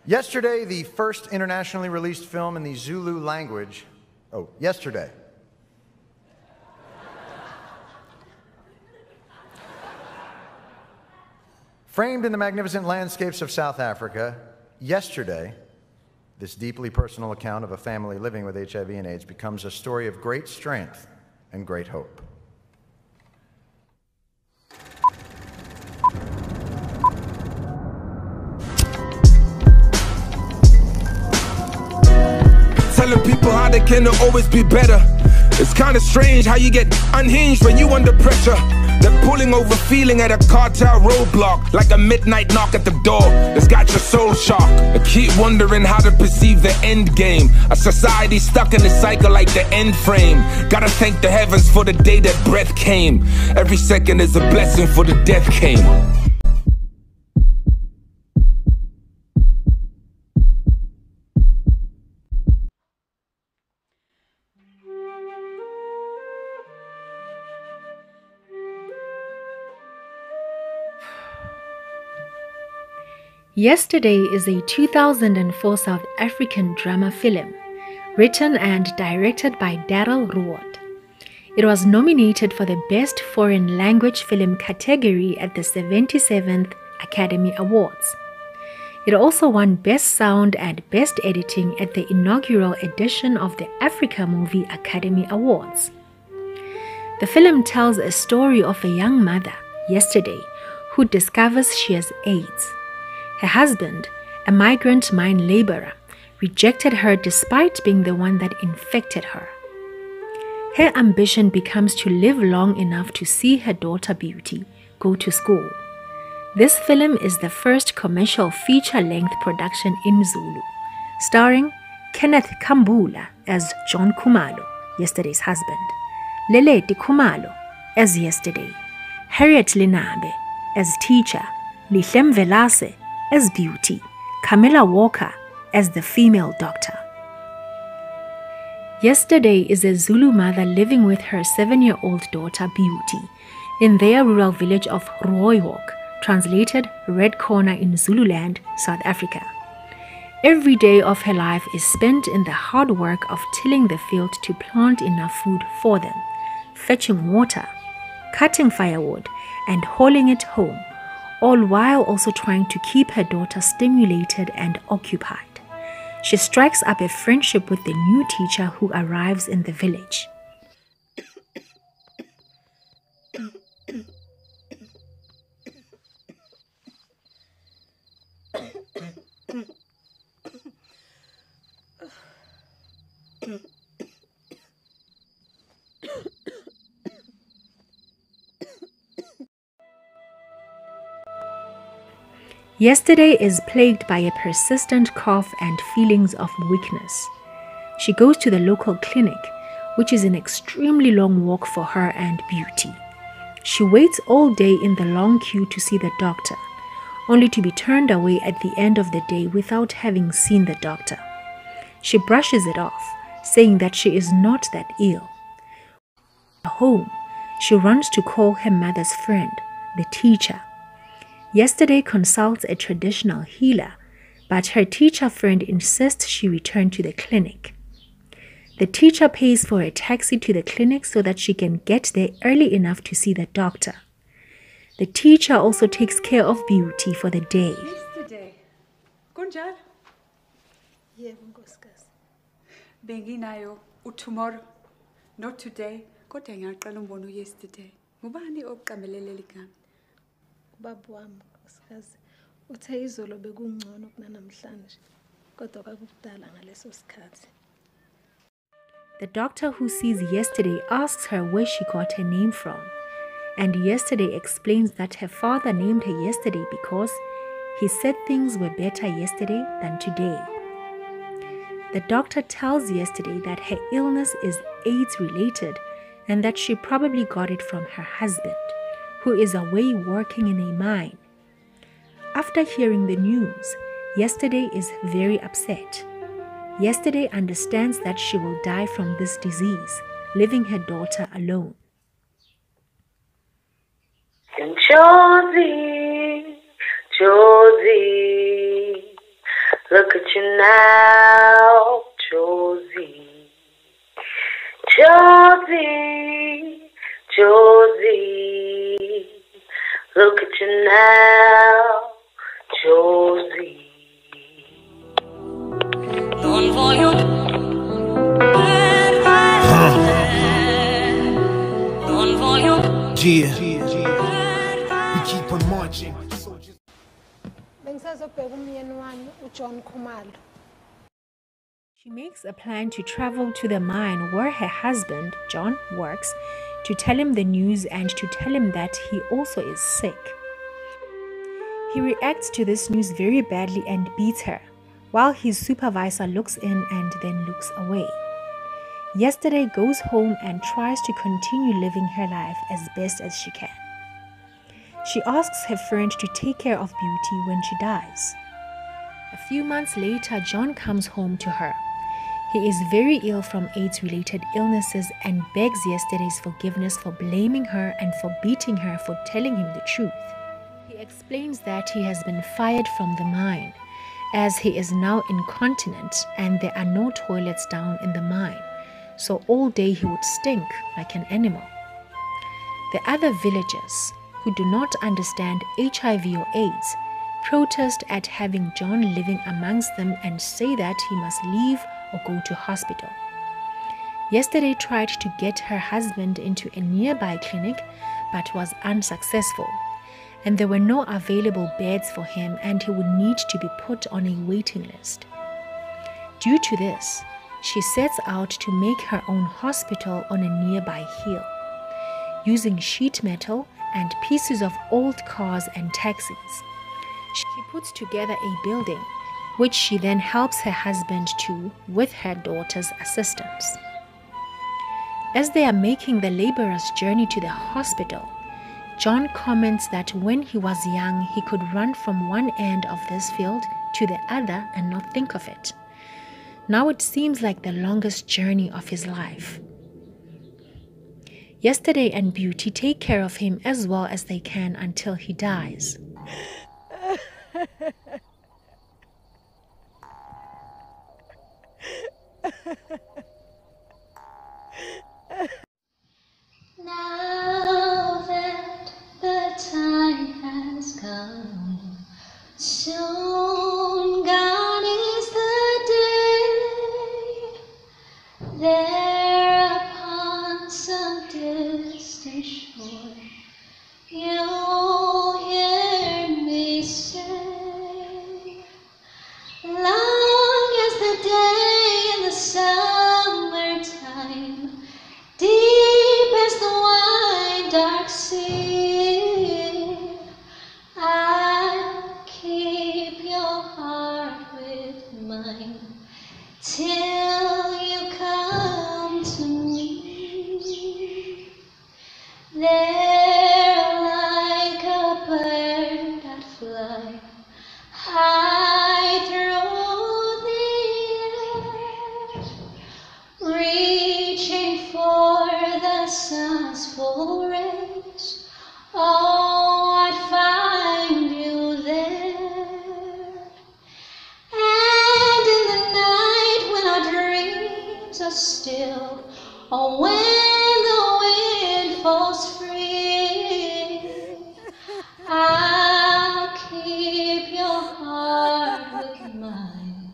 Yesterday, the first internationally released film in the Zulu language. Oh, yesterday. Framed in the magnificent landscapes of South Africa, yesterday, this deeply personal account of a family living with HIV and AIDS becomes a story of great strength and great hope. Telling people how they can always be better. It's kinda strange how you get unhinged when you under pressure. They're pulling over feeling at a cartel roadblock, like a midnight knock at the door that's got your soul shocked. I keep wondering how to perceive the end game. A society stuck in a cycle like the end frame. Gotta thank the heavens for the day that breath came. Every second is a blessing for the death came. Yesterday is a 2004 South African drama film, written and directed by Warhyd. It was nominated for the Best Foreign Language Film category at the 77th Academy Awards. It also won Best Sound and Best Editing at the inaugural edition of the Africa Movie Academy Awards. The film tells a story of a young mother, Yesterday, who discovers she has AIDS. Her husband, a migrant mine laborer, rejected her despite being the one that infected her. Her ambition becomes to live long enough to see her daughter Beauty go to school. This film is the first commercial feature-length production in Zulu, starring Kenneth Kambula as John Khumalo, Yesterday's husband, Leleti Khumalo as Yesterday, Harriet Lenabe as teacher, Lihlem Velase as Beauty, Camilla Walker as the female doctor. Yesterday is a Zulu mother living with her 7-year-old daughter Beauty in their rural village of Rooihoek, translated Red Corner in Zululand, South Africa. Every day of her life is spent in the hard work of tilling the field to plant enough food for them, fetching water, cutting firewood, and hauling it home, all while also trying to keep her daughter stimulated and occupied. She strikes up a friendship with the new teacher who arrives in the village. Yesterday is plagued by a persistent cough and feelings of weakness. She goes to the local clinic, which is an extremely long walk for her and Beauty. She waits all day in the long queue to see the doctor, only to be turned away at the end of the day without having seen the doctor. She brushes it off, saying that she is not that ill. At home, she runs to call her mother's friend, the teacher. Yesterday consults a traditional healer, but her teacher friend insists she return to the clinic. The teacher pays for a taxi to the clinic so that she can get there early enough to see the doctor. The teacher also takes care of Beauty for the day. Yesterday, Qondile. Yebo nkosikazi. Benginayo tomorrow, not today. Kodwa ngiyaqala umbona yesterday. Ngubani oqamelele ligama? Ubaba wami nkosikazi uthe izolo bekungcono kunamhlanje kodwa kakudala ngaleso sikhathi. The doctor who sees Yesterday asks her where she got her name from, and Yesterday explains that her father named her Yesterday because he said things were better yesterday than today. The doctor tells Yesterday that her illness is AIDS related and that she probably got it from her husband, who is away working in a mine. After hearing the news, Yesterday is very upset. Yesterday understands that she will die from this disease, leaving her daughter alone. Josie, Josie, Look at you now, Josie. Josie, Josie. Look at you now, Josie. Non voglio non voglio We keep on marching. Bengisazobheka umyeni wami uJohn Khumalo. She makes a plan to travel to the mine where her husband, John, works to tell him the news and to tell him that he also is sick. He reacts to this news very badly and beats her, while his supervisor looks in and then looks away. Yesterday goes home and tries to continue living her life as best as she can. She asks her friend to take care of Beauty when she dies. A few months later, John comes home to her. He is very ill from AIDS-related illnesses and begs yesterday's forgiveness for blaming her and for beating her for telling him the truth. He explains that he has been fired from the mine, as he is now incontinent and there are no toilets down in the mine, so all day he would stink like an animal. The other villagers, who do not understand HIV or AIDS, protest at having John living amongst them and say that he must leave or go to hospital. Yesterday tried to get her husband into a nearby clinic but was unsuccessful, and there were no available beds for him and he would need to be put on a waiting list. Due to this, she sets out to make her own hospital on a nearby hill, using sheet metal and pieces of old cars and taxis. She puts together a building, which she then helps her husband to with her daughter's assistance. As they are making the laborer's journey to the hospital, John comments that when he was young, he could run from one end of this field to the other and not think of it. Now it seems like the longest journey of his life. Yesterday and Beauty take care of him as well as they can until he dies. Now that the time has come, soon gone is the day. There upon some distant shore, you'll hear me say, long as the day in the summertime, deep as the wide dark sea, I'll keep your heart with mine till you come to me. There like a bird I'd fly high through the air, reaching for the sun's full rays. Oh, I'd find you there. And in the night when our dreams are still, or when the wind falls free, I'll keep your heart with mine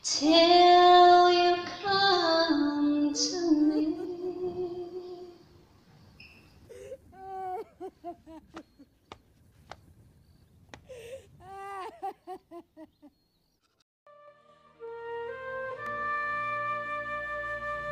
till you come to me.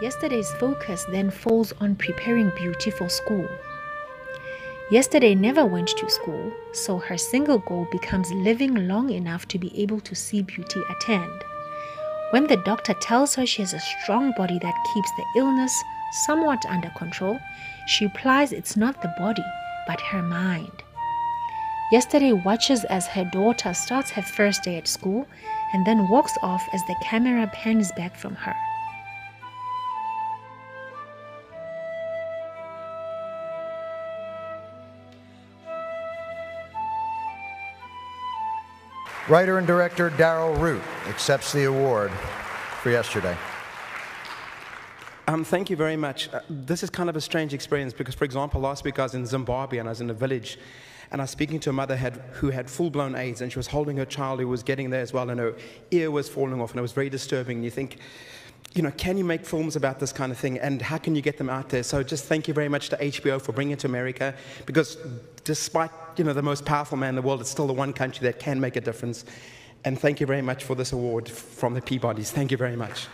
Yesterday's focus then falls on preparing Beauty for school. Yesterday never went to school, so her single goal becomes living long enough to be able to see Beauty attend. When the doctor tells her she has a strong body that keeps the illness somewhat under control, she replies it's not the body, but her mind. Yesterday watches as her daughter starts her first day at school and then walks off as the camera pans back from her. Writer and director Daryl Root accepts the award for yesterday. Thank you very much. This is kind of a strange experience because, for example, last week I was in Zimbabwe and I was in a village and I was speaking to a mother who had full-blown AIDS, and she was holding her child who was getting there as well, and her ear was falling off, and it was very disturbing. And you think, you know, can you make films about this kind of thing, and how can you get them out there? So just thank you very much to HBO for bringing it to America, because despite, you know, the most powerful man in the world, it's still the one country that can make a difference. And thank you very much for this award from the Peabodys. Thank you very much.